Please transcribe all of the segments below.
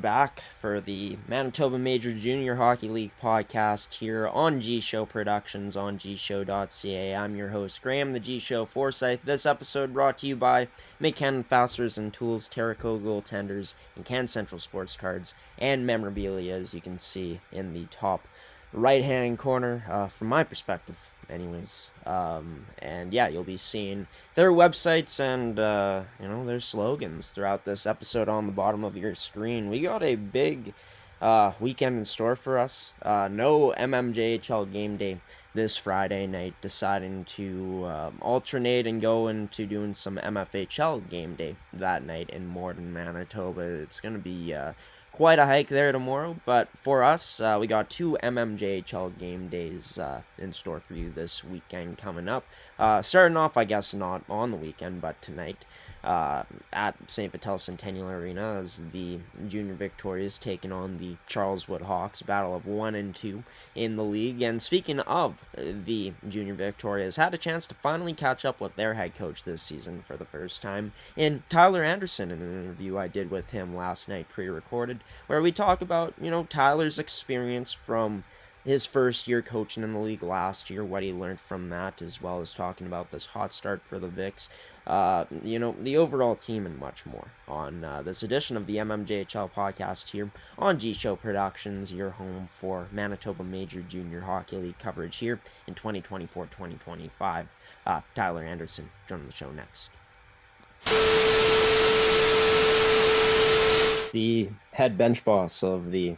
back for the Manitoba Major Junior Hockey League podcast here on G Show Productions on gshow.ca. I'm your host, Graham, the G Show Forsyth. This episode brought to you by McKenna Fasteners and Tools, Terraco Goaltenders, and Can Central Sports Cards, and memorabilia, as you can see in the top right-hand corner, from my perspective, anyways. And yeah, you'll be seeing their websites and, their slogans throughout this episode on the bottom of your screen. We got a big weekend in store for us. No mmjhl game day this Friday night, deciding to alternate and go into doing some MFHL game day that night in Morden, Manitoba. It's going to be quite a hike there tomorrow, but for us, we got two mmjhl game days in store for you this weekend coming up. Starting off, I guess not on the weekend, but tonight at St. Vital Centennial Arena as the Junior Victorias taking on the Charleswood Hawks, battle of 1 and 2 in the league. And speaking of the Junior Victorias, had a chance to finally catch up with their head coach this season for the first time in Tyler Anderson, in an interview I did with him last night, pre-recorded, where we talk about, Tyler's experience from his first year coaching in the league last year, what he learned from that, as well as talking about this hot start for the Vics, the overall team, and much more on this edition of the MMJHL podcast here on G Show Productions, your home for Manitoba Major Junior Hockey League coverage here in 2024-2025. Tyler Anderson joining the show next. The head bench boss of the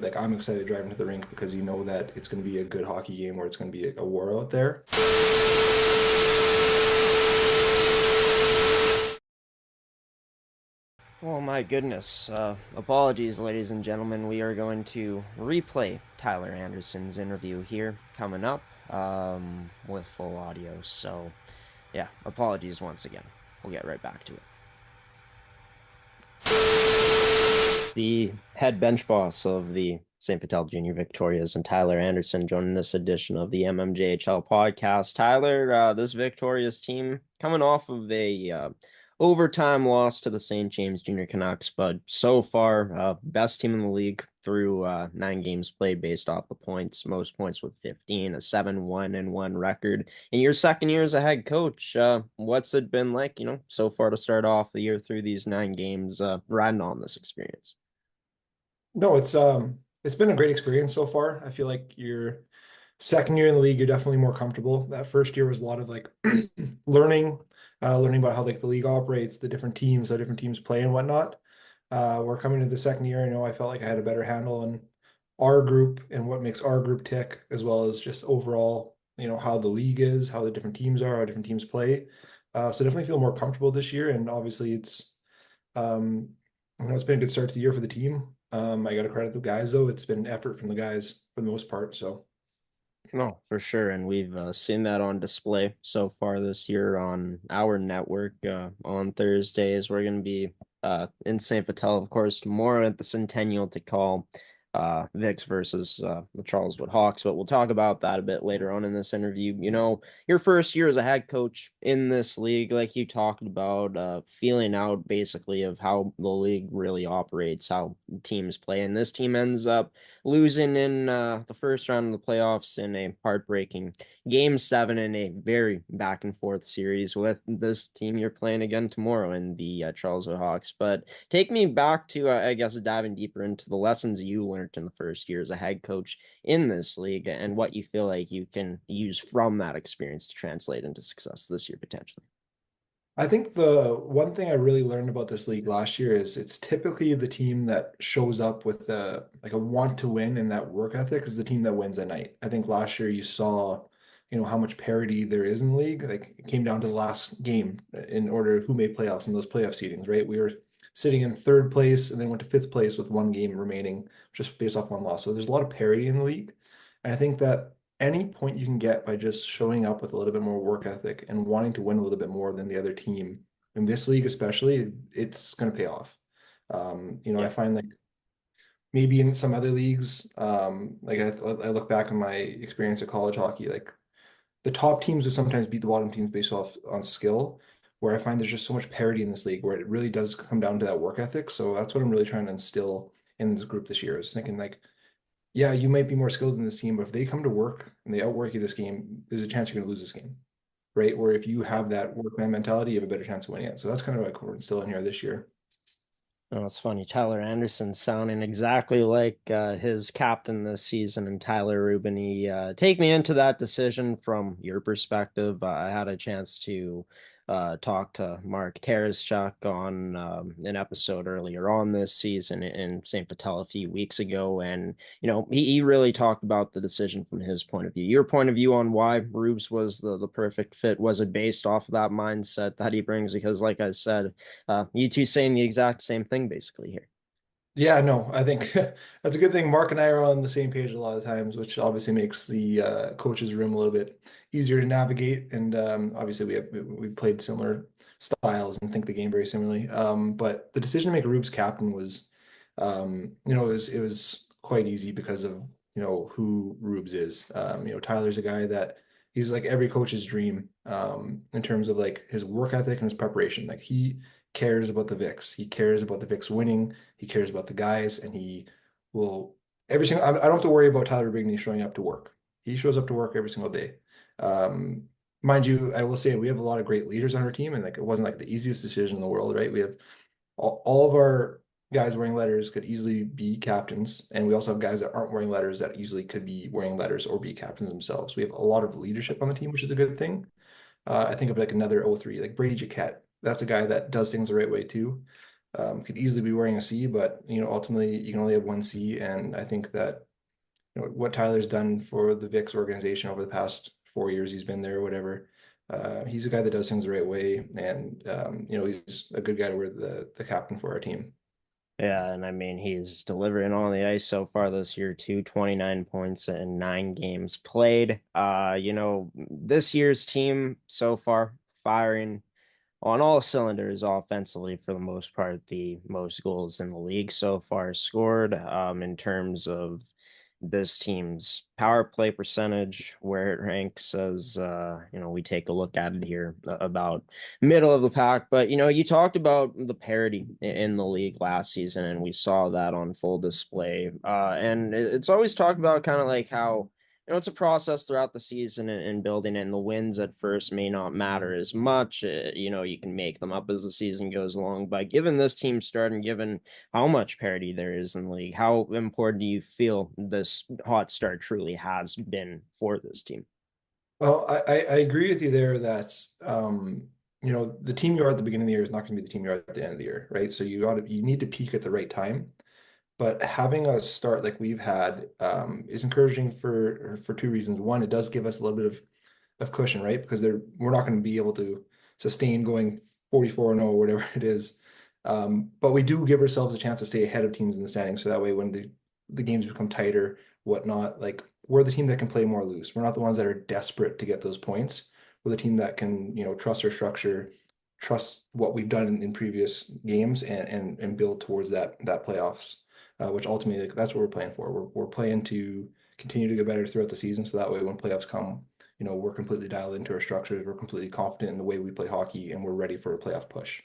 like I'm excited driving to the rink because you know that it's going to be a good hockey game or it's going to be a war out there. Well, my goodness. Apologies, ladies and gentlemen. We are going to replay Tyler Anderson's interview here coming up with full audio. So, yeah, apologies once again. We'll get right back to it. The head bench boss of the St. Vital Junior Victorias and Tyler Anderson joining this edition of the mmjhl podcast. Tyler, this Victorias team coming off of a overtime loss to the St. James Junior Canucks, but so far, best team in the league through 9 games played based off the points, most points with 15, a 7-1-1 record. In your second year as a head coach, what's it been like, so far to start off the year through these 9 games, riding on this experience? No, it's been a great experience so far. I feel like your second year in the league, you're definitely more comfortable. That first year was a lot of like learning, learning about how like the league operates, the different teams, how different teams play and whatnot. We're coming to the second year. I felt like I had a better handle on our group and what makes our group tick, as well as just overall, how the league is, how the different teams are, how different teams play. So definitely feel more comfortable this year. And obviously um, it's been a good start to the year for the team. I got to credit the guys though. It's been effort from the guys for the most part. So. No, for sure. And we've seen that on display so far this year on our network. On Thursdays, we're going to be in St. Vital, of course, tomorrow at the Centennial to call Vicks versus the Charleswood Hawks. But we'll talk about that a bit later on in this interview. Your first year as a head coach in this league, like you talked about, feeling out basically of how the league really operates, how teams play. And this team ends up losing in the first round of the playoffs in a heartbreaking Game 7 in a very back and forth series with this team you're playing again tomorrow in the Charleswood Hawks. But take me back to, I guess, diving deeper into the lessons you learned in the first year as a head coach in this league and what you feel like you can use from that experience to translate into success this year potentially. I think the one thing I really learned about this league last year is it's typically the team that shows up with a want to win and that work ethic is the team that wins at night. I think last year you saw, how much parity there is in the league. Like it came down to the last game in order who made playoffs in those playoff seedings, right? We were sitting in third place and then went to fifth place with one game remaining, just based off one loss. So there's a lot of parity in the league. And I think that any point you can get by just showing up with a little bit more work ethic and wanting to win a little bit more than the other team in this league, especially, it's going to pay off. I Yeah. find like maybe in some other leagues, like I look back on my experience at college hockey, like the top teams would sometimes beat the bottom teams based off on skill, where I find there's just so much parity in this league where it really does come down to that work ethic. So that's what I'm really trying to instill in this group this year is thinking like, yeah, you might be more skilled than this team, but if they come to work and they outwork you this game, there's a chance you're going to lose this game, right? Where if you have that workman mentality, you have a better chance of winning it. So that's kind of like what we're instilling here this year. Oh, it's funny. Tyler Anderson sounding exactly like his captain this season, and Tyler Rubini. Take me into that decision from your perspective. I had a chance to talk to Mark Tereszchuk on an episode earlier on this season in St. Patel a few weeks ago, and he really talked about the decision from his point of view. Your point of view on why Rubes was the perfect fit, was it based off of that mindset that he brings? Because, like I said, you two saying the exact same thing basically here. Yeah, no, I think that's a good thing. Mark and I are on the same page a lot of times, which obviously makes the coaches room a little bit easier to navigate. And obviously, we played similar styles and think the game very similarly. But the decision to make Rubes captain was, it was quite easy because of who Rubes is. Tyler's a guy that he's like every coach's dream in terms of like his work ethic and his preparation. Like he cares about the Vicks. He cares about the Vicks winning. He cares about the guys, and he will every single. I don't have to worry about Tyler Bigney showing up to work. He shows up to work every single day. Um, Mind you, I will say we have a lot of great leaders on our team, and like it wasn't like the easiest decision in the world, right? We have all of our guys wearing letters could easily be captains, and we also have guys that aren't wearing letters that easily could be wearing letters or be captains themselves. We have a lot of leadership on the team, which is a good thing. I think of like another O3, like Brady Jaquette. That's a guy that does things the right way too. could easily be wearing a C, but ultimately you can only have one C, and I think that what Tyler's done for the VIX organization over the past 4 years he's been there, or whatever. He's a guy that does things the right way, and he's a good guy to wear the captain for our team. Yeah, and I mean he's delivering on the ice so far this year too, 29 points in 9 games played. This year's team so far firing on all cylinders offensively for the most part, the most goals in the league so far scored. In terms of this team's power play percentage, where it ranks as we take a look at it here about middle of the pack. But you talked about the parity in the league last season, and we saw that on full display. And it's always talked about kind of like how it's a process throughout the season and building, and the wins at first may not matter as much. You can make them up as the season goes along. But given this team start and given how much parity there is in the league, how important do you feel this hot start truly has been for this team? Well, I agree with you there that the team you are at the beginning of the year is not going to be the team you are at the end of the year, right? So you need to peak at the right time. But having a start like we've had is encouraging for two reasons. One, it does give us a little bit of cushion, right? Because we're not going to be able to sustain going 44-0 or whatever it is. But we do give ourselves a chance to stay ahead of teams in the standings. So that way, when the games become tighter, whatnot, like we're the team that can play more loose. We're not the ones that are desperate to get those points. We're the team that can, trust our structure, trust what we've done in previous games, and build towards that playoffs. Which ultimately, like, that's what we're playing for. We're playing to continue to get better throughout the season, so that way when playoffs come, we're completely dialed into our structures. We're completely confident in the way we play hockey, and we're ready for a playoff push.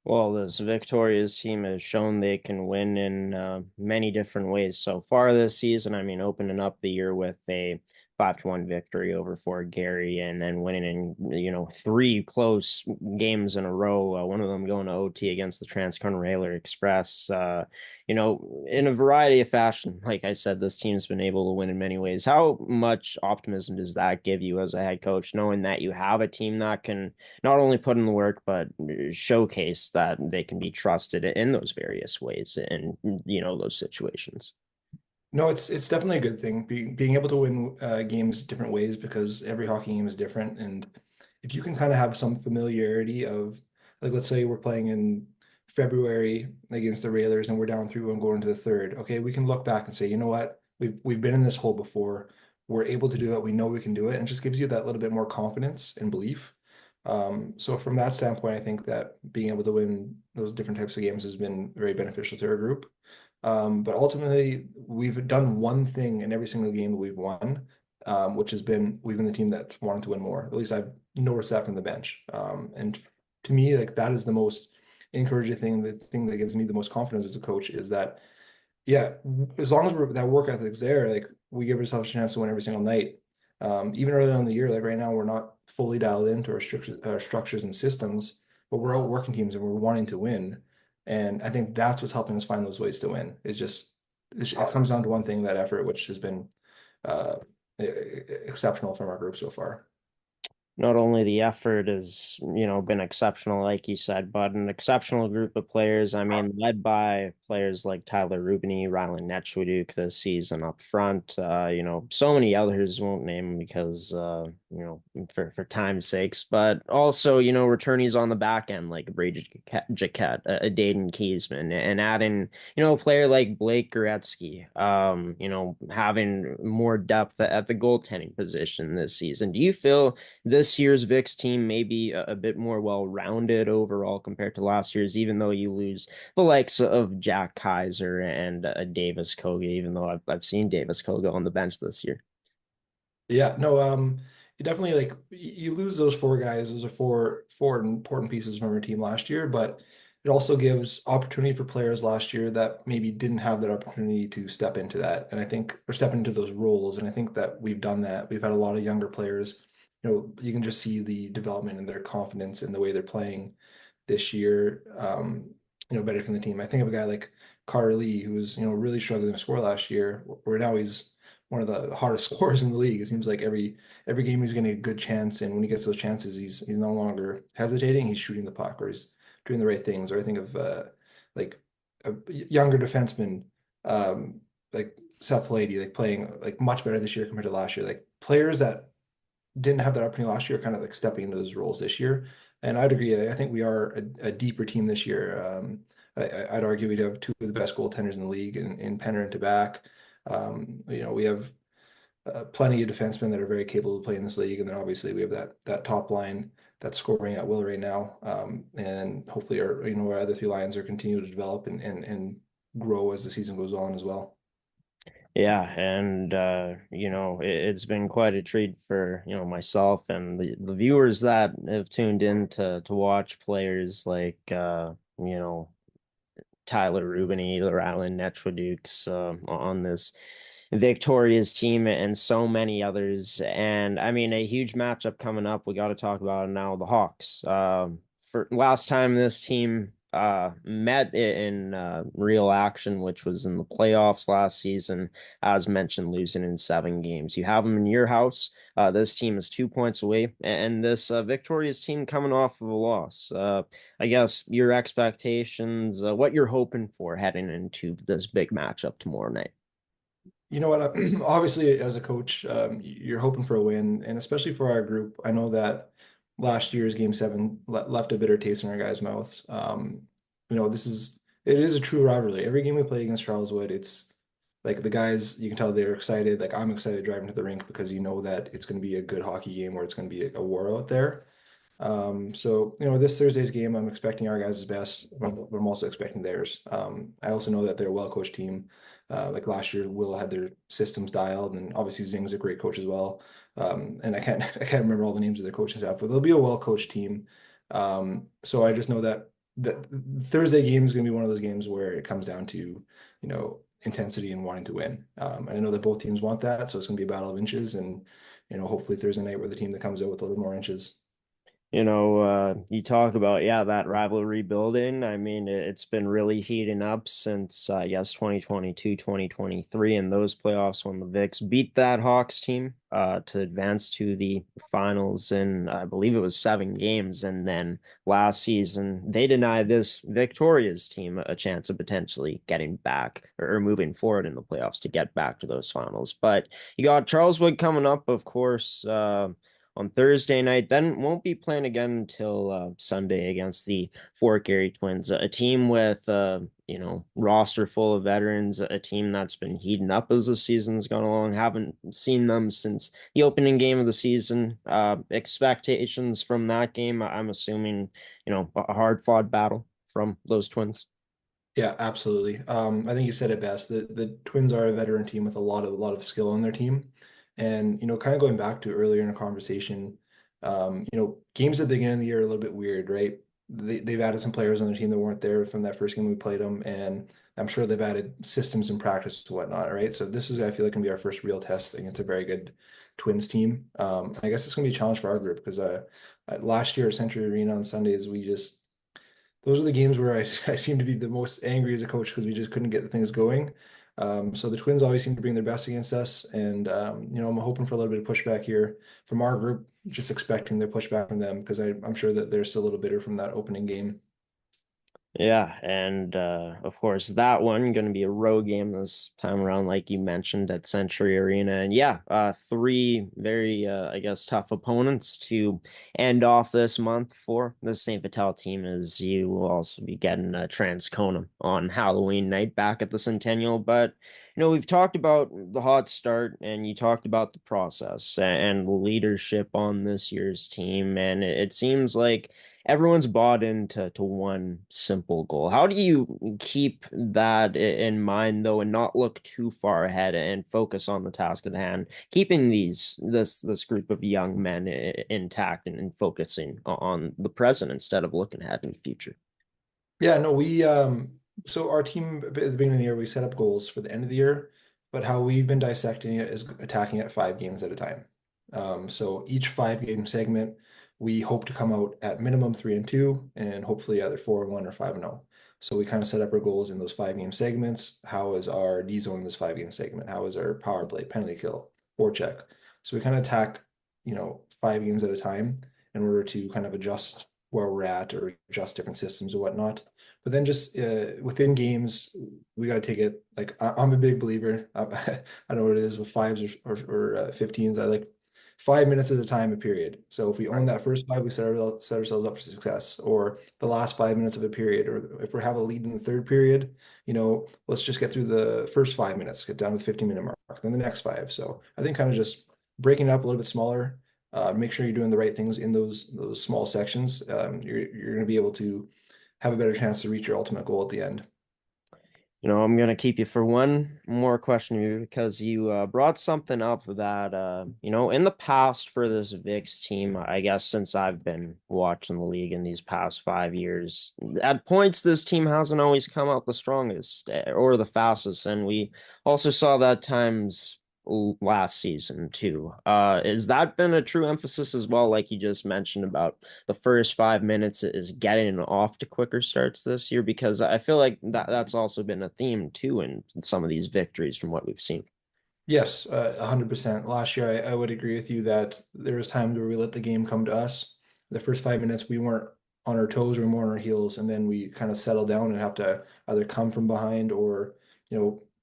Well, this Victoria's team has shown they can win in many different ways so far this season. I mean, opening up the year with a 5-1 victory over Fort Gary, and then winning in, three close games in a row, one of them going to OT against the Transcontinental Express, in a variety of fashion. Like I said, this team's been able to win in many ways. How much optimism does that give you as a head coach, knowing that you have a team that can not only put in the work, but showcase that they can be trusted in those various ways in, those situations? No, it's definitely a good thing being able to win games different ways because every hockey game is different, and if you can kind of have some familiarity of, like, let's say we're playing in February against the Railers and we're down 3-1 going into the third. Okay, we can look back and say, you know what, we've been in this hole before. We're able to do it. We know we can do it, and it just gives you that little bit more confidence and belief. So from that standpoint, I think that being able to win those different types of games has been very beneficial to our group. But ultimately, we've done one thing in every single game that we've won, which has been we've been the team that's wanted to win more. At least I've noticed that from the bench. And to me, like, that is the most encouraging thing. The thing that gives me the most confidence as a coach is that, yeah, as long as that work ethic's there, like, we give ourselves a chance to win every single night. Even early on in the year, like right now, we're not fully dialed into our structures and systems, but we're out working teams and we're wanting to win. And I think that's what's helping us find those ways to win. It comes down to one thing, that effort, which has been uh, exceptional from our group so far. Not only the effort has, been exceptional, like you said, but an exceptional group of players. I mean, led by players like Tyler Rubini, Rylan Netchwaduk this season up front. So many others won't name because, for time's sakes, but also, returnees on the back end like Brady Jaquette, a Dayton Kiesman, and adding, a player like Blake Goretzky, having more depth at the goaltending position this season. Do you feel this year's VIX team may be a bit more well-rounded overall compared to last year's, even though you lose the likes of Jack Kaiser and Davis Koga, even though I've seen Davis Koga on the bench this year. Yeah, no, you definitely, like, you lose those four guys. Those are four important pieces from your team last year, but it also gives opportunity for players last year that maybe didn't have that opportunity to step into that. And I think, or step into those roles. And I think that we've done that. We've had a lot of younger players. You can just see the development in their confidence in the way they're playing this year. Better from the team. I think of a guy like Carter Lee, who was, really struggling to score last year, where now he's one of the hardest scorers in the league. It seems like every game he's getting a good chance, and when he gets those chances, he's no longer hesitating. He's shooting the puck, or he's doing the right things. Or I think of like a younger defenseman, like Seth Lady, like playing like much better this year compared to last year. Like players that didn't have that opportunity last year, kind of like stepping into those roles this year. And I'd agree. I think we are a deeper team this year. I'd argue we'd have two of the best goaltenders in the league in Penner and Tabak. We have plenty of defensemen that are very capable of playing this league, and then obviously we have that top line that's scoring at will right now. And hopefully our other three lines are continue to develop and grow as the season goes on as well. Yeah, and it's been quite a treat for, myself and the viewers that have tuned in to watch players like Tyler Rubany or Alan Netradukes on this Victoria's team and so many others. And I mean, a huge matchup coming up. We got to talk about it now. The Hawks. For last time this team met in real action, which was in the playoffs last season, as mentioned, losing in 7 games. You have them in your house. This team is 2 points away, and this Victoria's team coming off of a loss. I guess your expectations, what you're hoping for heading into this big matchup tomorrow night. You know what? Obviously, as a coach, you're hoping for a win, and especially for our group. I know that last year's Game 7 left a bitter taste in our guys' mouths. It is a true rivalry. Every game we play against Charleswood, it's like the guys, you can tell they're excited. Like I'm excited driving to the rink because you know that it's going to be a good hockey game where it's going to be a war out there. This Thursday's game, I'm expecting our guys' best, but I'm also expecting theirs. I also know that they're a well-coached team. Like last year, Will had their systems dialed, and obviously Zing's a great coach as well. And I can't I can't remember all the names of their coaching staff, but they'll be a well-coached team. So I just know that Thursday game is going to be one of those games where it comes down to, intensity and wanting to win. And I know that both teams want that, so it's going to be a battle of inches, and hopefully Thursday night we're the team that comes out with a little more inches. You talk about, yeah, that rivalry building. I mean, it's been really heating up since, I guess, 2022, 2023, and those playoffs when the Vicks beat that Hawks team to advance to the finals in, I believe it was 7 games. And then last season, they denied this Victoria's team a chance of potentially getting back or moving forward in the playoffs to get back to those finals. But you got Charleswood coming up, of course. On Thursday night. Then won't be playing again until Sunday against the Fort Garry Twins, a team with roster full of veterans, a team that's been heating up as the season's gone along. Haven't seen them since the opening game of the season. Expectations from that game, I'm assuming, a hard fought battle from those Twins. Yeah, absolutely. I think you said it best. The Twins are a veteran team with a lot of skill on their team. And, kind of going back to earlier in a conversation, games at the beginning of the year are a little bit weird, right? They've added some players on their team that weren't there from that first game we played them, and I'm sure they've added systems and practice to whatnot, right? So this is, I feel like, gonna be our first real test against a very good Twins team. I guess it's gonna be a challenge for our group because last year at Century Arena on Sundays, those are the games where I seem to be the most angry as a coach because we just couldn't get the things going. So the Twins always seem to bring their best against us, and I'm hoping for a little bit of pushback here from our group, just expecting their pushback from them because I'm sure that they're still a little bitter from that opening game. Yeah, and of course that one going to be a road game this time around, like you mentioned at Century Arena, and yeah, three very I guess tough opponents to end off this month for the St. Vital team, as you will also be getting Transcona on Halloween night back at the Centennial. But we've talked about the hot start, and you talked about the process and leadership on this year's team, and it seems like everyone's bought into one simple goal. How do you keep that in mind though, and not look too far ahead and focus on the task at hand, keeping this group of young men intact and focusing on the present instead of looking ahead in the future? Yeah, no, so our team at the beginning of the year, we set up goals for the end of the year, but how we've been dissecting it is attacking it 5 games at a time. So each 5 game segment, we hope to come out at minimum 3-2 and hopefully either 4-1 or 5-0. So we kind of set up our goals in those 5 game segments. How is our D zone in this 5 game segment? How is our power play, penalty kill, forecheck? So we kind of attack, 5 games at a time in order to kind of adjust where we're at or adjust different systems or whatnot. But then just within games, we got to take it. Like I'm a big believer. I don't know what it is with fives or 15s. I like 5 minutes at a time a period. So if we own Right. that first five, we set ourselves up for success. Or the last 5 minutes of a period, or if we have a lead in the third period, let's just get through the first 5 minutes, get down to the 15-minute mark, then the next five. So I think kind of just breaking it up a little bit smaller, make sure you're doing the right things in those small sections. You're going to be able to have a better chance to reach your ultimate goal at the end. I'm going to keep you for one more question here because you brought something up that, in the past for this VIX team, I guess since I've been watching the league in these past 5 years, at points this team hasn't always come out the strongest or the fastest. And we also saw that times last season too. Has that been a true emphasis as well, like you just mentioned about the first 5 minutes is getting off to quicker starts this year? Because I feel like that's also been a theme too in some of these victories from what we've seen. Yes, 100%. Last year, I would agree with you that there was times where we let the game come to us. The first 5 minutes, we weren't on our toes, we were more on our heels, and then we kind of settle down and have to either come from behind or,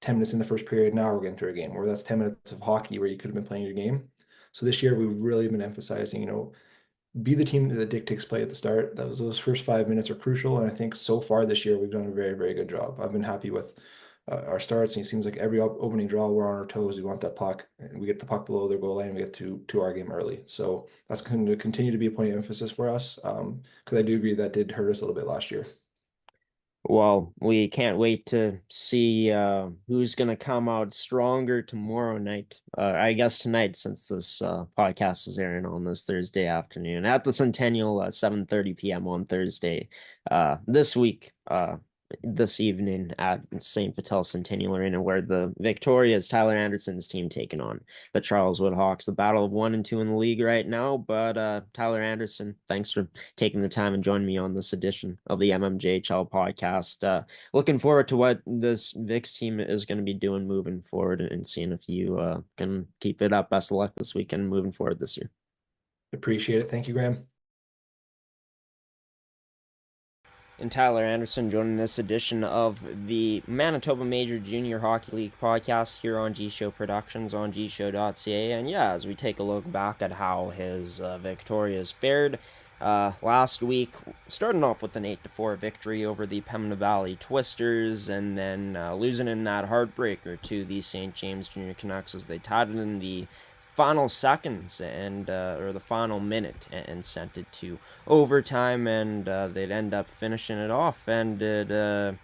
10 minutes in the first period, now we're getting to a game where that's 10 minutes of hockey where you could have been playing your game. So this year, we've really been emphasizing, be the team that dictates play at the start. Those first 5 minutes are crucial, and I think so far this year we've done a very, very good job. I've been happy with our starts, and it seems like every opening draw we're on our toes. We want that puck, and we get the puck below their goal line. We get to our game early, so that's going to continue to be a point of emphasis for us. Because I do agree that did hurt us a little bit last year. Well, we can't wait to see who's going to come out stronger tomorrow night. I guess tonight, since this podcast is airing on this Thursday afternoon at the Centennial, 7:30 p.m. on Thursday this week. This evening at St. Vital Centennial Arena, where the Victoria's Tyler Anderson's team taking on the Charleswood Hawks. The battle of 1 and 2 in the league right now. But Tyler Anderson, thanks for taking the time and joining me on this edition of the mmjhl podcast. Looking forward to what this VIX team is going to be doing moving forward and seeing if you can keep it up. Best of luck this weekend moving forward this year. Appreciate it. Thank you, Graham. And Tyler Anderson joining this edition of the Manitoba Major Junior Hockey League podcast here on G Show Productions on gshow.ca. And yeah, as we take a look back at how his Victoria's fared last week, starting off with an 8-4 victory over the Pembina Valley Twisters, and then losing in that heartbreaker to the St. James Junior Canucks as they tied it in the final seconds and or the final minute and sent it to overtime, and they'd end up finishing it off, and it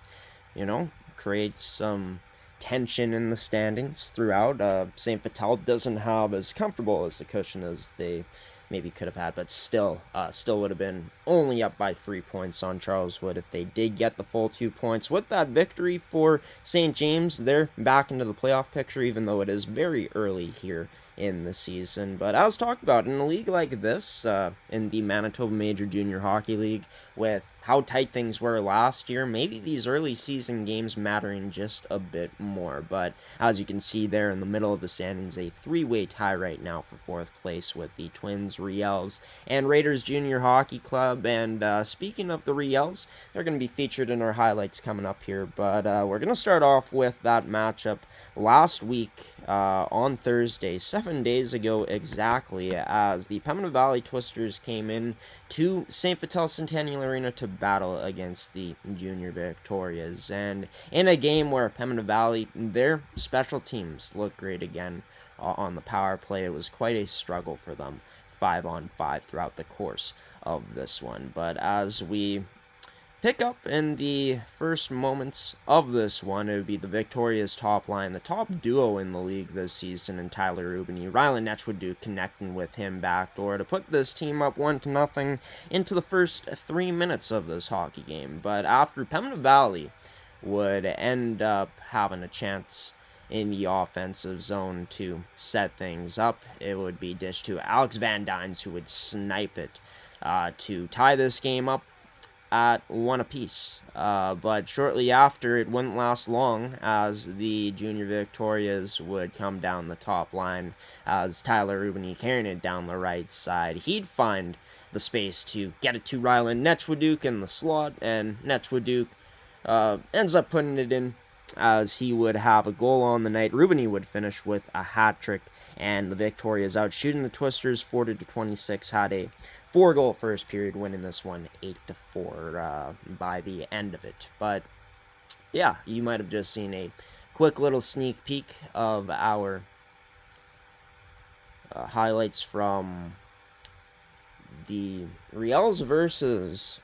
creates some tension in the standings throughout. St. Vital doesn't have as comfortable as the cushion as they maybe could have had, but still would have been only up by 3 points on Charleswood if they did get the full 2 points. With that victory for St. James, they're back into the playoff picture, even though it is very early here in the season. But as talked about, in a league like this, in the Manitoba Major Junior Hockey League, with how tight things were last year, maybe these early season games mattering just a bit more. But as you can see there in the middle of the standings, a three-way tie right now for fourth place with the Twins, Riels, and Raiders Junior Hockey Club. And speaking of the Riels, they're going to be featured in our highlights coming up here. But we're going to start off with that matchup last week on Thursday, 7 days ago exactly, as the Pembina Valley Twisters came in to St. Vital Centennial Arena to battle against the Junior Victorias. And in a game where Pembina Valley, their special teams looked great again on the power play, it was quite a struggle for them 5-on-5 throughout the course of this one. But as we pick up in the first moments of this one, it would be the Victoria's top line, the top duo in the league this season, and Tyler Rubany. Rylan Netchwood connecting with him backdoor to put this team up 1-0 into the first 3 minutes of this hockey game. But after Pembina Valley would end up having a chance in the offensive zone to set things up, it would be dished to Alex Van Dynes, who would snipe it to tie this game up at 1 apiece. But shortly after, it wouldn't last long as the Junior Victorias would come down the top line as Tyler Rubini carrying it down the right side. He'd find the space to get it to Rylan Netchwaduke in the slot, and Netchwaduke ends up putting it in as he would have a goal on the night. Rubini would finish with a hat trick, and the Victorias out shooting the Twisters 40-26, had a 4-goal first period, winning this one 8-4 by the end of it. But yeah, you might have just seen a quick little sneak peek of our highlights from the Riels versus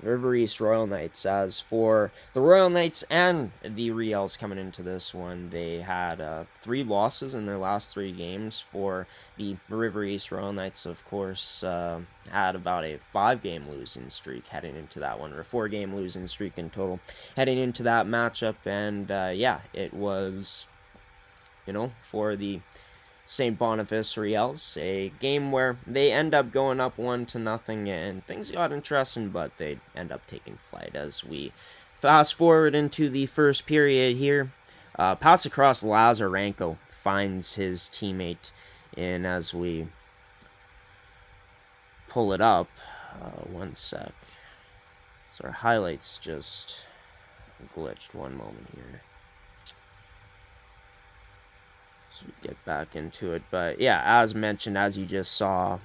River East Royal Knights. As for the Royal Knights and the Riels coming into this one, they had 3 losses in their last 3 games. For the River East Royal Knights, of course, had about a 5-game losing streak heading into that one, or a 4-game losing streak in total heading into that matchup. And yeah, it was, for the St. Boniface Riels, a game where they end up going up 1-0, and things got interesting, but they end up taking flight. As we fast forward into the first period here, pass across, Lazarenko finds his teammate in. As we pull it up, one sec. So our highlights just glitched. One moment here. So we get back into it. But yeah, as mentioned, as you just saw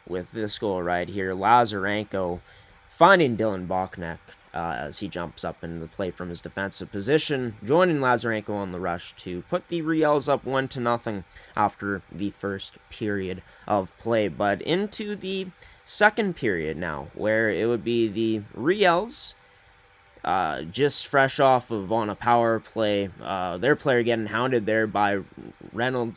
with this goal right here, Lazarenko finding Dylan Bachneck as he jumps up into the play from his defensive position, joining Lazarenko on the rush to put the Riels up 1-0 after the first period of play. But into the second period now, where it would be the Riels just fresh off of on a power play, their player getting hounded there by Lane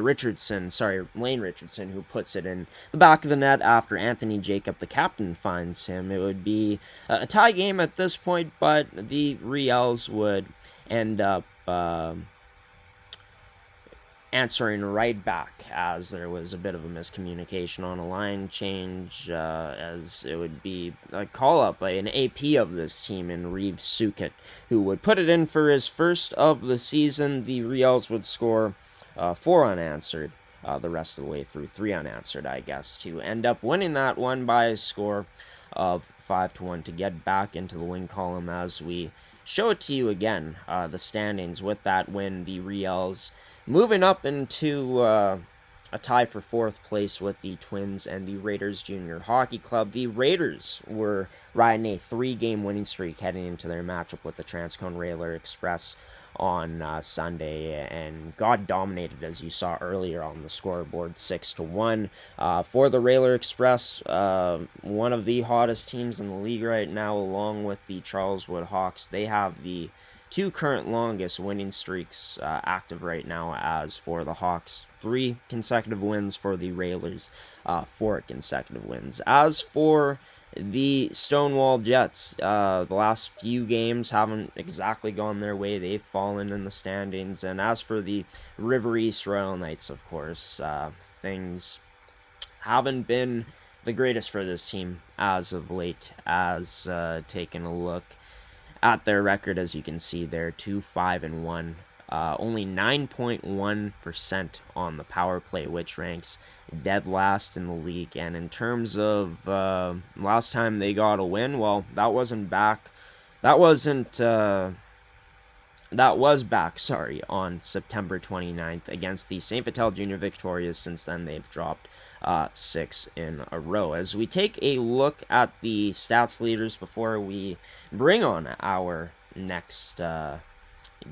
Richardson, who puts it in the back of the net after Anthony Jacob, the captain, finds him. It would be a tie game at this point, but the Riels would end up answering right back, as there was a bit of a miscommunication on a line change, as it would be a call-up by an AP of this team in Reeves Sukit, who would put it in for his first of the season. The Riels would score 4 unanswered, the rest of the way through 3 unanswered, I guess, to end up winning that one by a score of 5-1 to get back into the win column. As we show it to you again, the standings with that win, the Riels moving up into a tie for 4th place with the Twins and the Raiders Junior Hockey Club. The Raiders were riding a 3-game winning streak heading into their matchup with the Transcone Railer Express on Sunday, and got dominated, as you saw earlier on the scoreboard, 6-1. For the Railer Express, one of the hottest teams in the league right now, along with the Charleswood Hawks. They have the 2 current longest winning streaks active right now. As for the Hawks, 3 consecutive wins. For the Railers, 4 consecutive wins. As for the Stonewall Jets, the last few games haven't exactly gone their way. They've fallen in the standings. And as for the River East Royal Knights, of course, things haven't been the greatest for this team as of late. As taking a look at their record, as you can see there, 2-5-1, only 9.1% on the power play, which ranks dead last in the league. And in terms of last time they got a win, well, that was back on September 29th against the St. Vital Junior Victorias. Since then, they've dropped 6 in a row. As we take a look at the stats leaders before we bring on our next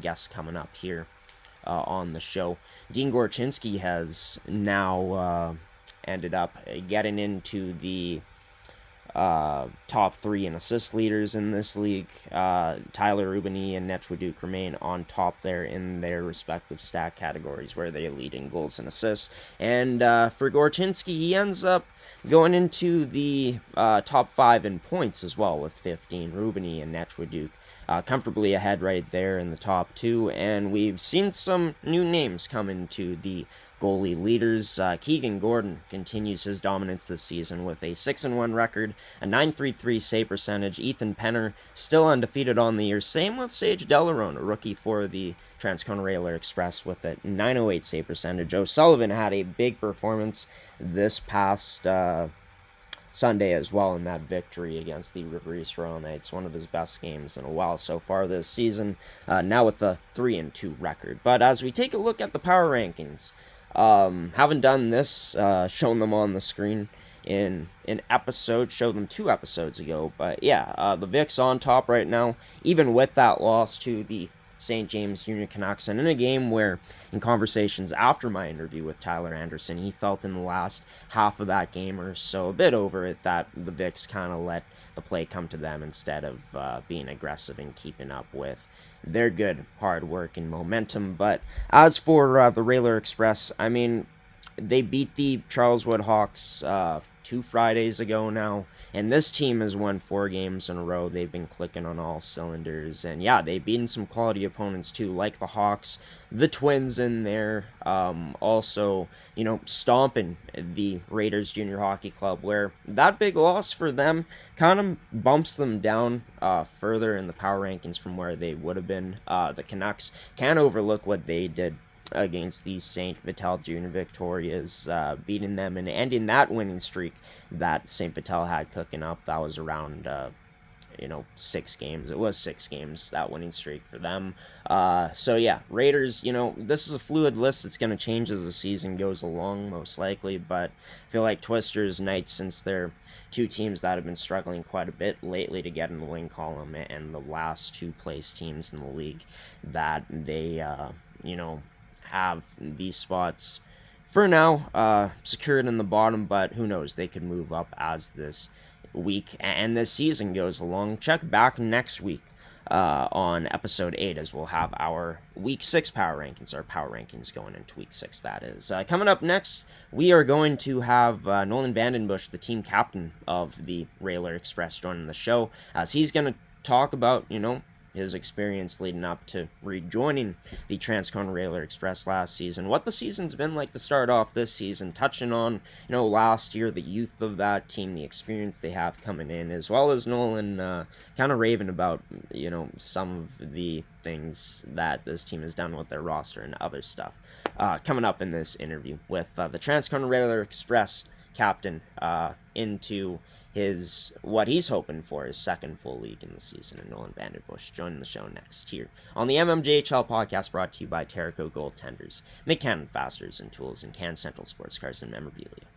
guest coming up here on the show, Dean Gorchinski has now ended up getting into the top 3 in assist leaders in this league. Tyler Rubini and Netchwaduke remain on top there in their respective stat categories, where they lead in goals and assists. And for Gorchinski, he ends up going into the top 5 in points as well, with 15. Rubini and Netchwaduke comfortably ahead right there in the top 2. And we've seen some new names come into the goalie leaders. Keegan Gordon continues his dominance this season with a 6-1 record, a 9.33 save percentage. Ethan Penner still undefeated on the year. Same with Sage Delarone, a rookie for the Transcona Railer Express with a 908 save percentage. O'Sullivan had a big performance this past Sunday as well in that victory against the River East Royal Knights. One of his best games in a while so far this season, now with a 3-2 record. But as we take a look at the power rankings, haven't done this, shown them on the screen in an episode, showed them 2 episodes ago. But yeah, the Vicks on top right now, even with that loss to the St. James Junior Canucks, and in a game where, in conversations after my interview with Tyler Anderson, he felt in the last half of that game or so, a bit over it, that the Vicks kind of let the play come to them instead of being aggressive and keeping up with their good hard work and momentum. But as for the Railer Express, I mean, they beat the Charleswood Hawks 2 Fridays ago now, and this team has won 4 games in a row. They've been clicking on all cylinders, and yeah, they've beaten some quality opponents too, like the Hawks, the Twins in there. Also, stomping the Raiders Junior Hockey Club, where that big loss for them kind of bumps them down further in the power rankings from where they would have been. The Canucks can't overlook what they did against the St. Vital Junior Victorias, beating them and ending that winning streak that St. Vital had cooking up. That was around 6 games. It was 6 games, that winning streak for them. So yeah, Raiders, this is a fluid list. It's going to change as the season goes along, most likely, but I feel like Twisters, Knights, since they're 2 teams that have been struggling quite a bit lately to get in the win column, and the last 2 place teams in the league, that they, have these spots for now secured in the bottom, but who knows, they could move up as this week and this season goes along. Check back next week on episode 8, as we'll have our week 6 power rankings, our power rankings going into week 6, that is. Coming up next, we are going to have Nolan Vandenbush, the team captain of the Railer Express, joining the show, as he's going to talk about, his experience leading up to rejoining the Transcona Railer Express last season, what the season's been like to start off this season, touching on, last year, the youth of that team, the experience they have coming in, as well as Nolan kind of raving about, some of the things that this team has done with their roster and other stuff. Coming up in this interview with the Transcona Railer Express captain into what he's hoping for, his second full league in the season, and Nolan Vandenbush joining the show next here on the mmjhl podcast, brought to you by Terrico Goaltenders, McCann Fasteners and Tools, and Can Central Sports Cars and Memorabilia.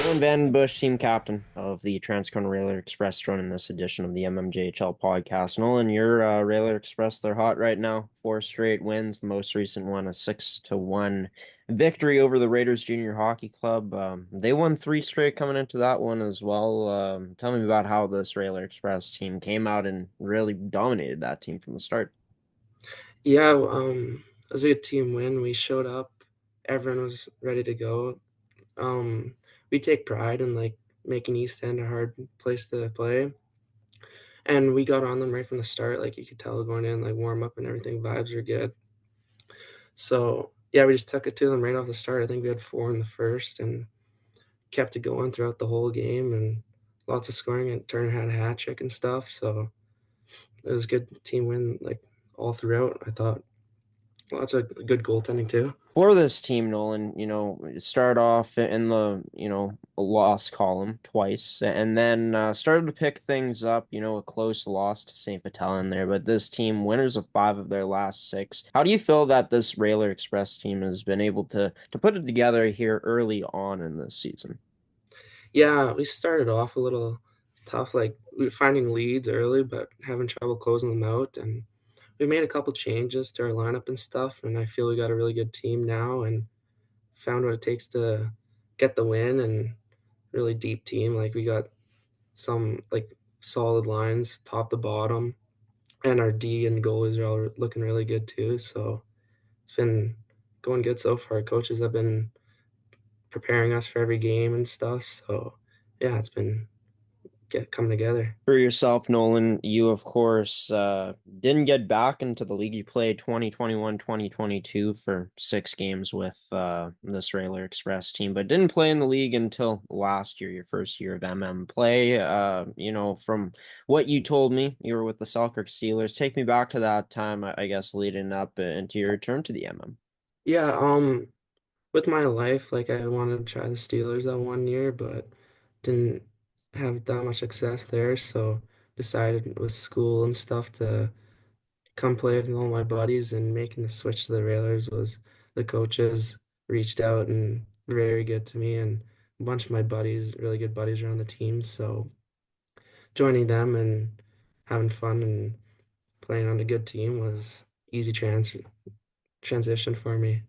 Nolan Vandenbush, team captain of the Transcona Railer Express, joining this edition of the mmjhl podcast. Nolan, your Railer Express, they're hot right now. 4 straight wins, the most recent one a 6-1 victory over the Raiders Junior Hockey Club. They won 3 straight coming into that one as well. Tell me about how this Railer Express team came out and really dominated that team from the start. Yeah, it was a good team win. We showed up, everyone was ready to go. We take pride in making East End a hard place to play, and we got on them right from the start. Like you could tell going in, warm up and everything, vibes were good. So yeah, we just took it to them right off the start. I think we had 4 in the first and kept it going throughout the whole game, and lots of scoring. And Turner had a hat trick and stuff. So it was a good team win, all throughout. I thought lots of good goaltending too. For this team, Nolan, start off in the, loss column twice, and then started to pick things up, a close loss to St. Vital in there. But this team, winners of 5 of their last 6. How do you feel that this Railer Express team has been able to put it together here early on in this season? Yeah, we started off a little tough, we were finding leads early, but having trouble closing them out. And we made a couple changes to our lineup and stuff, and I feel we got a really good team now and found what it takes to get the win, and really deep team. We got some solid lines, top to bottom, and our D and goalies are all looking really good too. So it's been going good so far. Coaches have been preparing us for every game and stuff. So yeah, it's been get come together. For yourself, Nolan, you of course didn't get back into the league. You played 2021, 2022 for 6 games with this Railer Express team, but didn't play in the league until last year, your first year of play. From what you told me, you were with the Selkirk Steelers. Take me back to that time, I guess, leading up into your return to the MM. Yeah, with my life, like I wanted to try the Steelers that one year, but didn't have that much success there, so decided with school and stuff to come play with all my buddies, and making the switch to the Railers was the coaches reached out and very good to me, and a bunch of my buddies, really good buddies around the team, so joining them and having fun and playing on a good team was easy transition for me.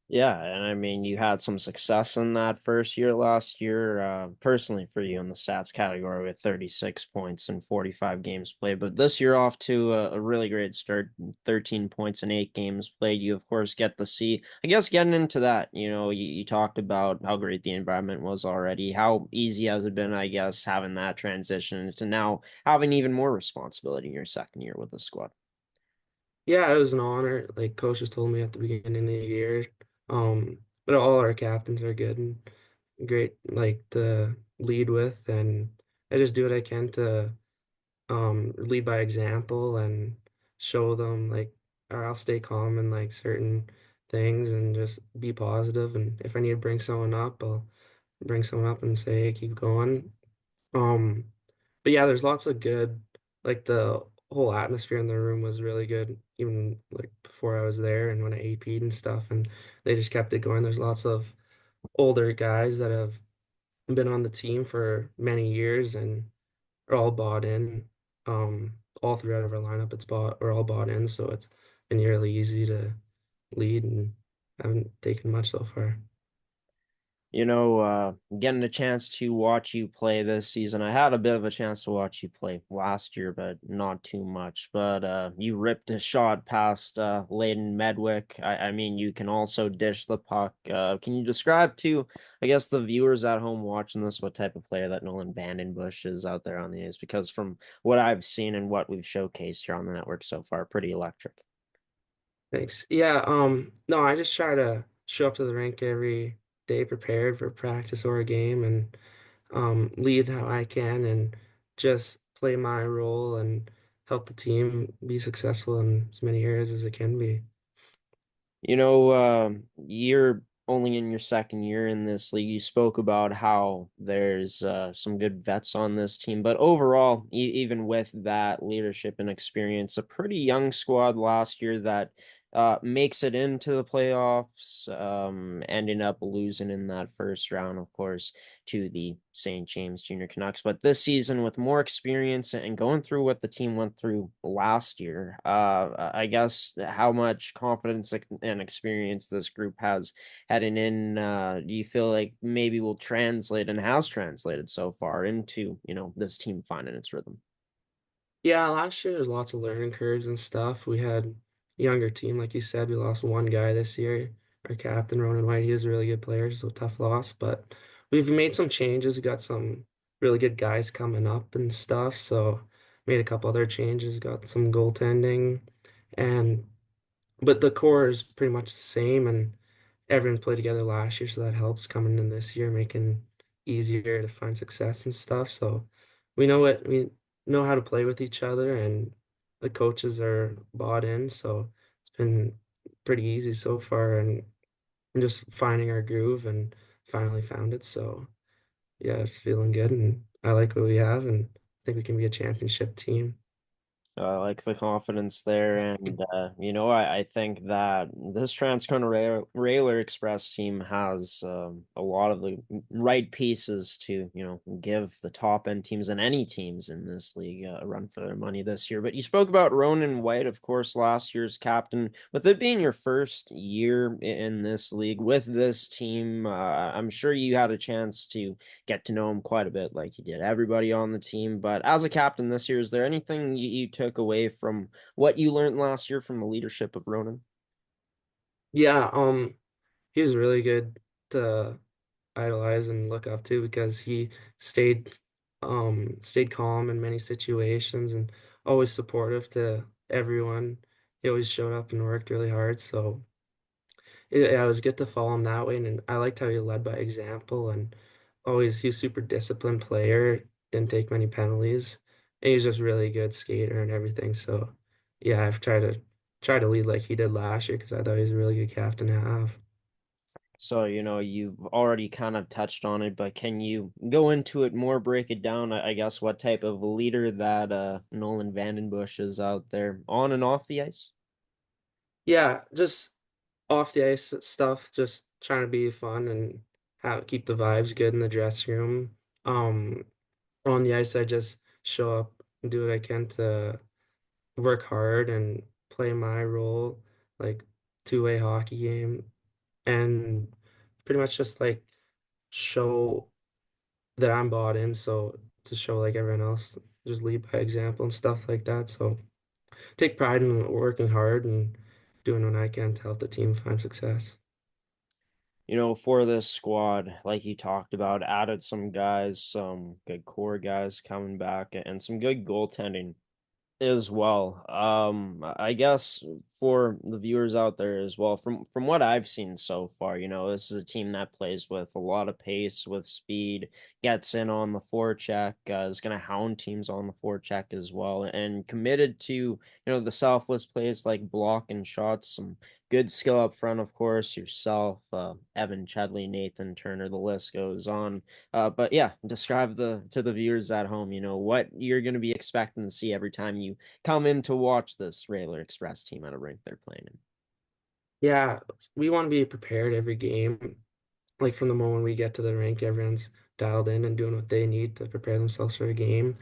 Yeah, and I mean, you had some success in that first year last year, personally for you in the stats category with 36 points and 45 games played. But this year off to a really great start, 13 points in 8 games played. You, of course, get to see, I guess, getting into that, you talked about how great the environment was already. How easy has it been, I guess, having that transition to now having even more responsibility in your second year with the squad? Yeah, it was an honor. Like coaches told me at the beginning of the year. But all our captains are good and great, like to lead with, and I just do what I can to lead by example and show them like, or I'll stay calm in like certain things and just be positive. And if I need to bring someone up, I'll bring someone up and say, hey, keep going. Um, but yeah, there's lots of good, like the whole atmosphere in the room was really good, even like before I was there and when I AP'd and stuff, and they just kept it going. There's lots of older guys that have been on the team for many years and are all bought in. All throughout of our lineup, we're all bought in, so it's been really easy to lead and haven't taken much so far. Getting a chance to watch you play this season. I had a bit of a chance to watch you play last year, but not too much. But you ripped a shot past Layden Medwick. I mean, you can also dish the puck. Can you describe to, I guess, the viewers at home watching this, what type of player that Nolan Vandenbush is out there on the ice? Because from what I've seen and what we've showcased here on the network so far, pretty electric. Thanks. Yeah, no, I just try to show up to the rink every day prepared for practice or a game, and lead how I can and just play my role and help the team be successful in as many areas as it can be. You're only in your second year in this league. You spoke about how there's some good vets on this team, but overall, even with that leadership and experience, a pretty young squad last year that makes it into the playoffs, ending up losing in that first round, of course, to the St. James Junior Canucks. But this season, with more experience and going through what the team went through last year, I guess how much confidence and experience this group has heading in, do you feel like maybe will translate and has translated so far into, this team finding its rhythm? Yeah, last year there's lots of learning curves and stuff. We had a younger team, like you said. We lost one guy this year. Our captain, Ronan White, he was a really good player, so tough loss. But we've made some changes. We got some really good guys coming up and stuff. So made a couple other changes, got some goaltending, and but the core is pretty much the same, and everyone's played together last year, so that helps coming in this year, making easier to find success and stuff. So we know how to play with each other, and the coaches are bought in, so it's been pretty easy so far, and just finding our groove and finally found it. So yeah, it's feeling good, and I like what we have, and I think we can be a championship team. I like the confidence there, and I think that this Railer Express team has a lot of the right pieces to give the top end teams and any teams in this league a run for their money this year. But you spoke about Ronan White, of course, last year's captain. With it being your first year in this league with this team, I'm sure you had a chance to get to know him quite a bit, like you did everybody on the team. But as a captain this year, is there anything you took away from what you learned last year from the leadership of Ronan? Yeah, he was really good to idolize and look up to because he stayed stayed calm in many situations and always supportive to everyone. He always showed up and worked really hard. So it was good to follow him that way. And I liked how he led by example and always he was super disciplined player, didn't take many penalties. And he's just really good skater and everything. So yeah, I've tried to lead like he did last year because I thought he was a really good captain to have. So, you've already kind of touched on it, but can you go into it more, break it down? I guess what type of leader that Nolan Vandenbush is out there on and off the ice? Yeah, just off the ice stuff, just trying to be fun and have keep the vibes good in the dressing room. On the ice, I just show up and do what I can to work hard and play my role, like two-way hockey game, and pretty much just like show that I'm bought in. So to show like everyone else, just lead by example and stuff like that. So take pride in working hard and doing what I can to help the team find success. For this squad, like you talked about, added some guys, some good core guys coming back, and some good goaltending as well. I guess for the viewers out there as well, from what I've seen so far, this is a team that plays with a lot of pace, with speed, gets in on the forecheck, is going to hound teams on the forecheck as well, and committed to the selfless plays like blocking shots, some good skill up front, of course, yourself, Evan Chudley, Nathan Turner, the list goes on. But yeah, describe to the viewers at home, what you're going to be expecting to see every time you come in to watch this Railer Express team at a rink they're playing in. Yeah, we want to be prepared every game. Like from the moment we get to the rink, everyone's dialed in and doing what they need to prepare themselves for a game.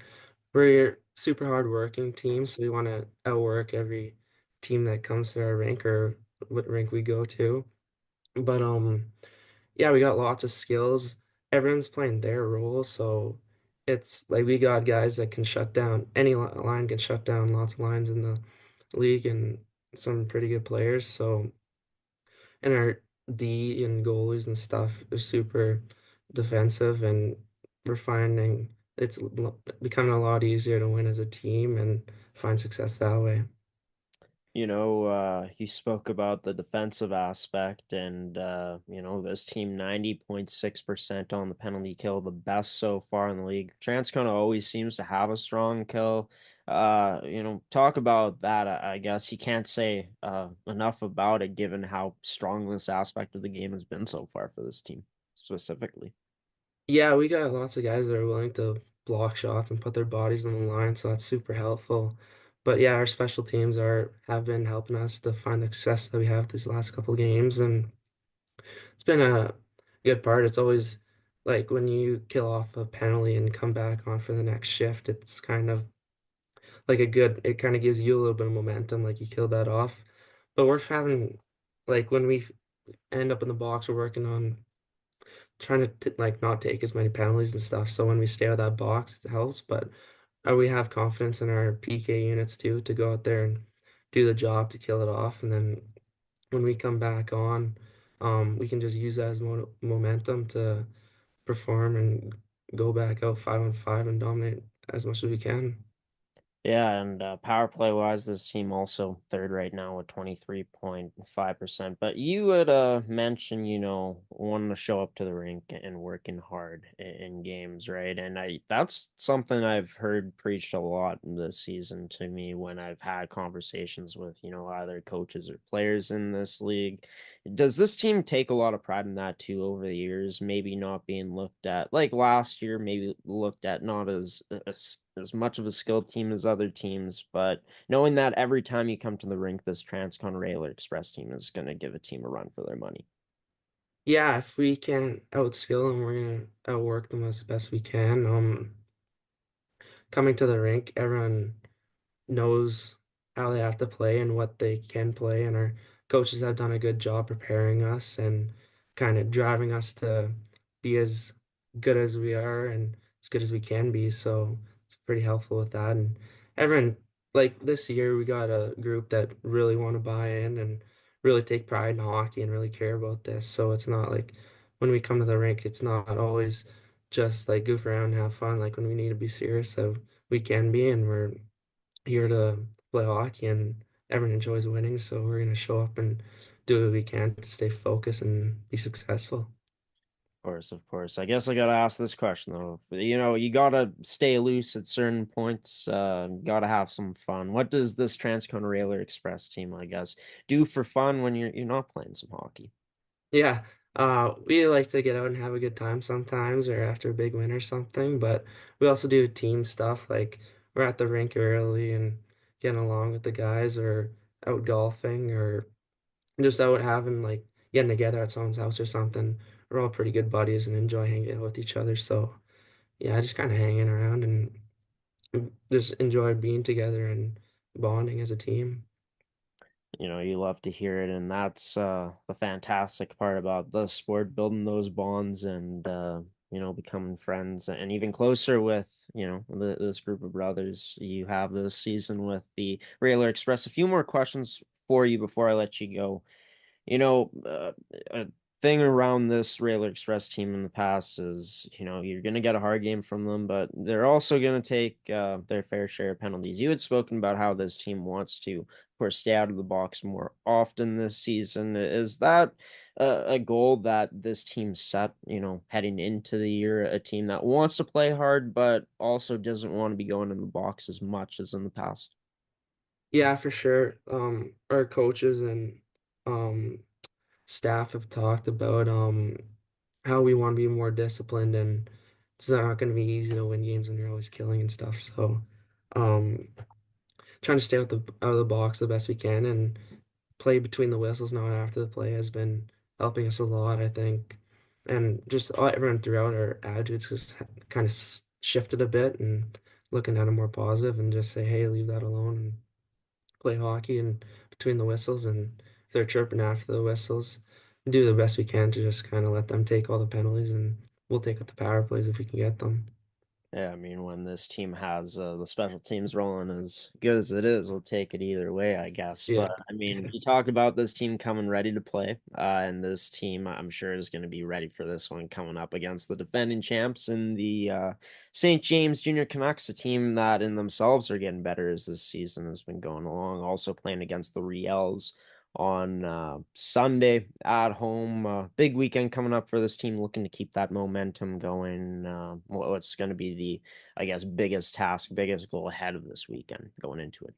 We're a super hard working team, so we want to outwork every team that comes to our rink or what rink we go to. But yeah, we got lots of skills. Everyone's playing their role, so it's like we got guys that can shut down any line can shut down lots of lines in the league and some pretty good players. So and our D and goalies and stuff are super defensive, and we're finding it's becoming a lot easier to win as a team and find success that way. You spoke about the defensive aspect, and this team 90.6% on the penalty kill, the best so far in the league. Transcona always seems to have a strong kill. Talk about that. I guess you can't say enough about it given how strong this aspect of the game has been so far for this team specifically. Yeah, we got lots of guys that are willing to block shots and put their bodies on the line, so that's super helpful. But yeah, our special teams are have been helping us to find the success that we have these last couple of games, and it's been a good part. It's always like when you kill off a penalty and come back on for the next shift, it's kind of like it kind of gives you a little bit of momentum, like you killed that off. But we're having, like when we end up in the box, we're working on trying to like not take as many penalties and stuff. So when we stay out of that box, it helps. But we have confidence in our PK units too to go out there and do the job to kill it off. And then when we come back on, we can just use that as momentum to perform and go back out 5-on-5 and dominate as much as we can. Yeah, and power play wise, this team also third right now with 23.5%. But you would mention, wanting to show up to the rink and working hard in games, right? And that's something I've heard preached a lot this season to me when I've had conversations with, either coaches or players in this league. Does this team take a lot of pride in that too over the years? Maybe not being looked at like last year, maybe looked at not as much of a skilled team as other teams, but knowing that every time you come to the rink, this Transcon Rail Express team is going to give a team a run for their money. Yeah, if we can outskill them, we're gonna outwork them as best we can. Coming to the rink, everyone knows how they have to play and what they can play, and our coaches have done a good job preparing us and kind of driving us to be as good as we are and as good as we can be. So it's pretty helpful with that. And everyone, like this year, we got a group that really want to buy in and really take pride in hockey and really care about this. So it's not like when we come to the rink, it's not always just like goof around and have fun. Like when we need to be serious, so we can be, and we're here to play hockey, and everyone enjoys winning. So we're gonna show up and do what we can to stay focused and be successful. Course, of course. I guess I gotta ask this question though. You gotta stay loose at certain points. Gotta have some fun. What does this Transcona Railer Express team, I guess, do for fun when you're not playing some hockey? Yeah, we like to get out and have a good time sometimes, or after a big win or something. But we also do team stuff, like we're at the rink early and getting along with the guys, or out golfing, or just out having like getting together at someone's house or something. We're all pretty good buddies and enjoy hanging out with each other. So yeah, just kind of hanging around and just enjoy being together and bonding as a team. You love to hear it, and that's the fantastic part about the sport, building those bonds and becoming friends and even closer with this group of brothers you have this season with the Railer Express. A few more questions for you before I let you go. A thing around this Railer Express team in the past is, you're going to get a hard game from them, but they're also going to take their fair share of penalties. You had spoken about how this team wants to, of course, stay out of the box more often this season. Is that a goal that this team set, heading into the year? A team that wants to play hard, but also doesn't want to be going in the box as much as in the past? Yeah, for sure. Our coaches and staff have talked about how we want to be more disciplined, and it's not going to be easy to win games when you're always killing and stuff. So, um, trying to stay out of the box the best we can and play between the whistles now and after the play has been helping us a lot, I think. And just everyone throughout, our attitudes just kind of shifted a bit and looking at it more positive and just say, hey, leave that alone and play hockey and between the whistles. And if they're chirping after the whistles, do the best we can to just kind of let them take all the penalties, and we'll take up the power plays if we can get them. Yeah, I mean, when this team has the special teams rolling as good as it is, we'll take it either way, I guess. Yeah. But I mean, you talk about this team coming ready to play, and this team, I'm sure, is going to be ready for this one coming up against the defending champs in the St. James Junior Canucks, a team that in themselves are getting better as this season has been going along. Also playing against the Riels on Sunday at home. Big weekend coming up for this team, looking to keep that momentum going. What's going to be the, I guess, biggest task, biggest goal ahead of this weekend going into it?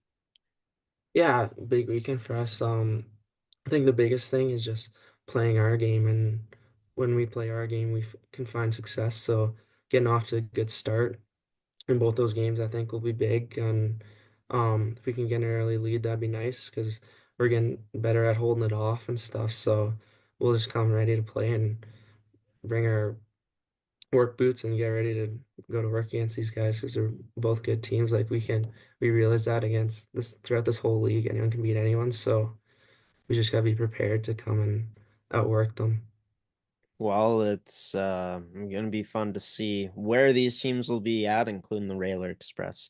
Yeah, big weekend for us. I think the biggest thing is just playing our game, and when we play our game, can find success. So getting off to a good start in both those games, I think will be big. And if we can get an early lead, that'd be nice because we're getting better at holding it off and stuff. So we'll just come ready to play and bring our work boots and get ready to go to work against these guys because they're both good teams. Like we realize that against this throughout this whole league, anyone can beat anyone. So we just gotta be prepared to come and outwork them. Well, it's going to be fun to see where these teams will be at, including the Railer Express.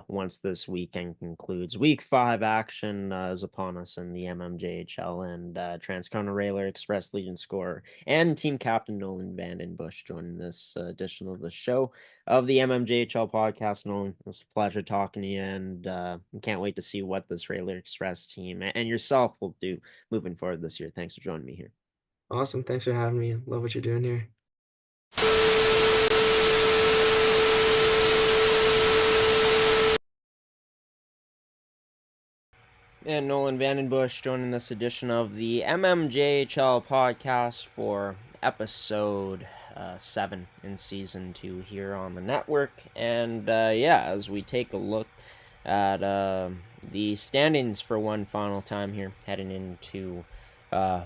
Once this weekend concludes, Week 5 action is upon us in the mmjhl, and Transcona Railer Express Legion scorer and team captain Nolan Vandenbush joining this edition of the show of the mmjhl podcast. Nolan, it was a pleasure talking to you, and can't wait to see what this Railer Express team and yourself will do moving forward this year. Thanks for joining me here. Awesome. Thanks for having me. Love what you're doing here. And Nolan Vandenbush joining this edition of the mmjhl podcast for episode 7 in season 2 here on the network. And as we take a look at the standings for one final time here, heading into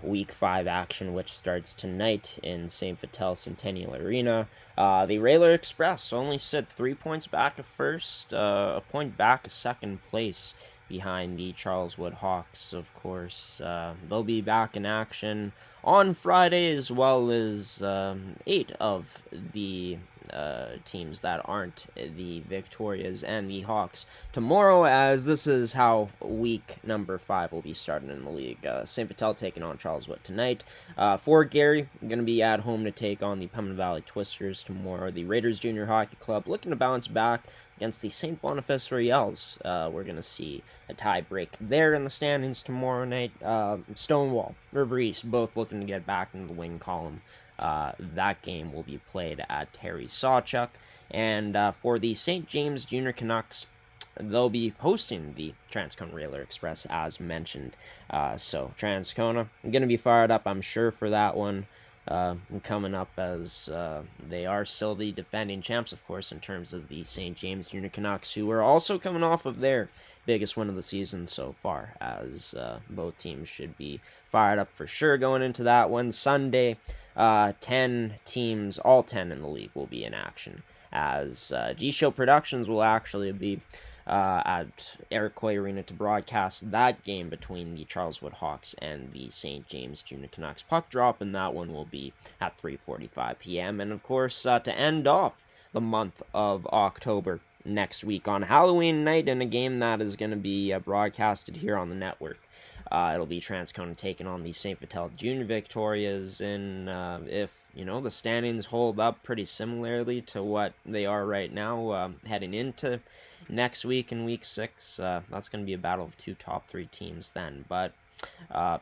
week 5 action, which starts tonight in St. Vital Centennial Arena. The Railer Express only sit 3 points back of first, a point back of second place behind the Charleswood Hawks, of course. They'll be back in action on Friday, as well as 8 of the teams that aren't the Victorias and the Hawks tomorrow, as this is how week number 5 will be starting in the league. St. Vital taking on Charleswood tonight. Fort Garry going to be at home to take on the Pembina Valley Twisters tomorrow. The Raiders Junior Hockey Club looking to bounce back against the St. Boniface Royals. We're going to see a tie break there in the standings tomorrow night. Stonewall, River East, both looking to get back into the win column. That game will be played at Terry Sawchuk. And for the St. James Junior Canucks, they'll be hosting the Transcona Railer Express, as mentioned. So Transcona, I'm going to be fired up, I'm sure, for that one. Coming up, as they are still the defending champs, of course, in terms of the St. James Junior Canucks, who are also coming off of their biggest win of the season so far, as both teams should be fired up for sure going into that one. Sunday, 10 teams, all 10 in the league, will be in action, as G-Show Productions will actually be at Eric Coy Arena to broadcast that game between the Charleswood Hawks and the St. James Junior Canucks. Puck drop, and that one will be at 3:45 p.m. And of course, to end off the month of October next week on Halloween night, in a game that is going to be broadcasted here on the network. It'll be Transcona taking on the St. Vital Junior Victorias, and if the standings hold up pretty similarly to what they are right now, heading into next week in week 6, that's going to be a battle of 2 top 3 teams then. But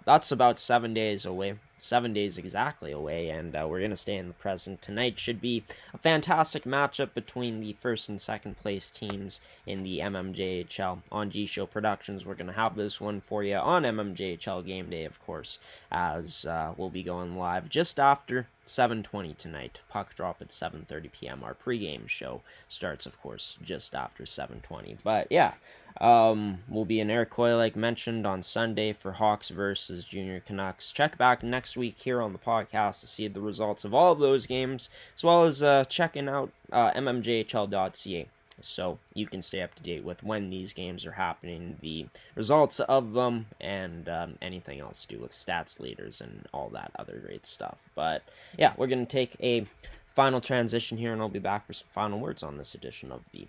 that's about 7 days away. 7 days exactly away, and we're going to stay in the present. Tonight should be a fantastic matchup between the first and second place teams in the mmjhl. On G-Show Productions, we're going to have this one for you on mmjhl game day, of course, as we'll be going live just after 7:20 tonight. Puck drop at 7:30 p.m. Our pregame show starts, of course, just after 7:20. But yeah, we'll be in Eric Coy, like mentioned, on Sunday for Hawks versus Junior Canucks. Check back next week here on the podcast to see the results of all of those games, as well as checking out mmjhl.ca, so you can stay up to date with when these games are happening, the results of them, and anything else to do with stats leaders and all that other great stuff. But yeah, we're going to take a final transition here, and I'll be back for some final words on this edition of the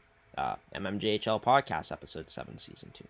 mmjhl podcast, episode 7, season 2.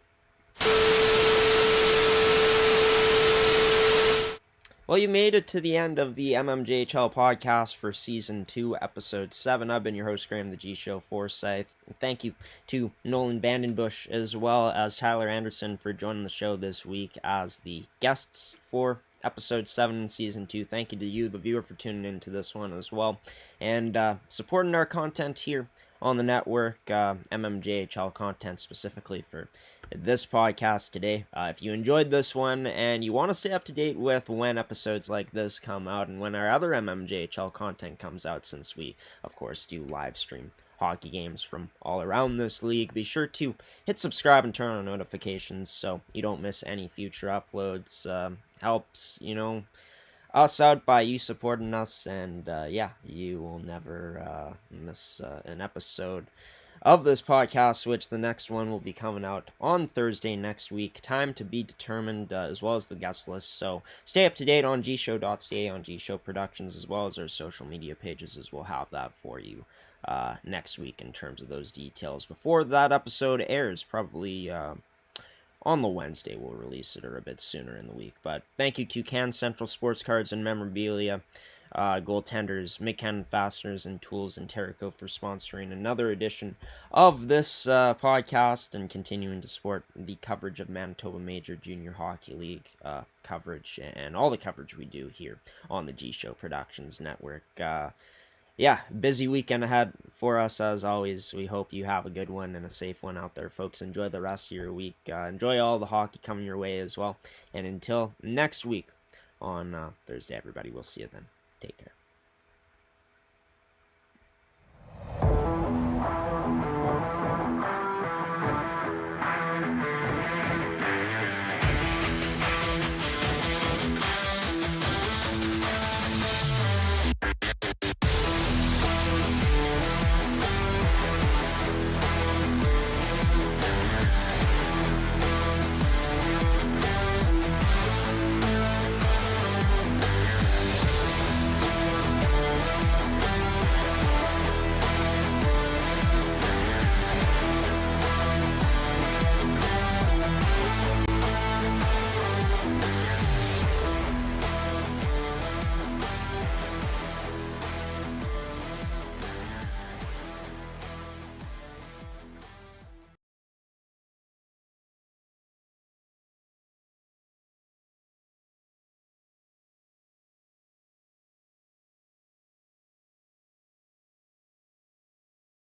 Well, you made it to the end of the mmjhl podcast for season 2, episode 7. I've been your host, Graham the G-Show Forsyth. Thank you to Nolan Vandenbush as well as Tyler Anderson for joining the show this week as the guests for episode 7 in season 2. Thank you to you, the viewer, for tuning into this one as well, and supporting our content here on the network, mmjhl content specifically for this podcast today. If you enjoyed this one and you want to stay up to date with when episodes like this come out and when our other mmjhl content comes out, since we of course do live stream hockey games from all around this league, be sure to hit subscribe and turn on notifications so you don't miss any future uploads. Helps us out by you supporting us, and yeah, you will never miss an episode of this podcast, which the next one will be coming out on Thursday next week. Time to be determined, as well as the guest list. So stay up to date on gshow.ca, on G-Show Productions, as well as our social media pages, as we'll have that for you next week in terms of those details. Before that episode airs, probably on the Wednesday, we'll release it, or a bit sooner in the week. But thank you to Can Central Sports Cards and Memorabilia, Goaltenders, Mid-Cannon Fasteners and Tools, and Terrico for sponsoring another edition of this podcast and continuing to support the coverage of Manitoba Major Junior Hockey League coverage and all the coverage we do here on the G-Show Productions Network. Yeah, busy weekend ahead for us as always. We hope you have a good one and a safe one out there, folks. Enjoy the rest of your week. Enjoy all the hockey coming your way as well. And until next week on Thursday, everybody, we'll see you then. Take care.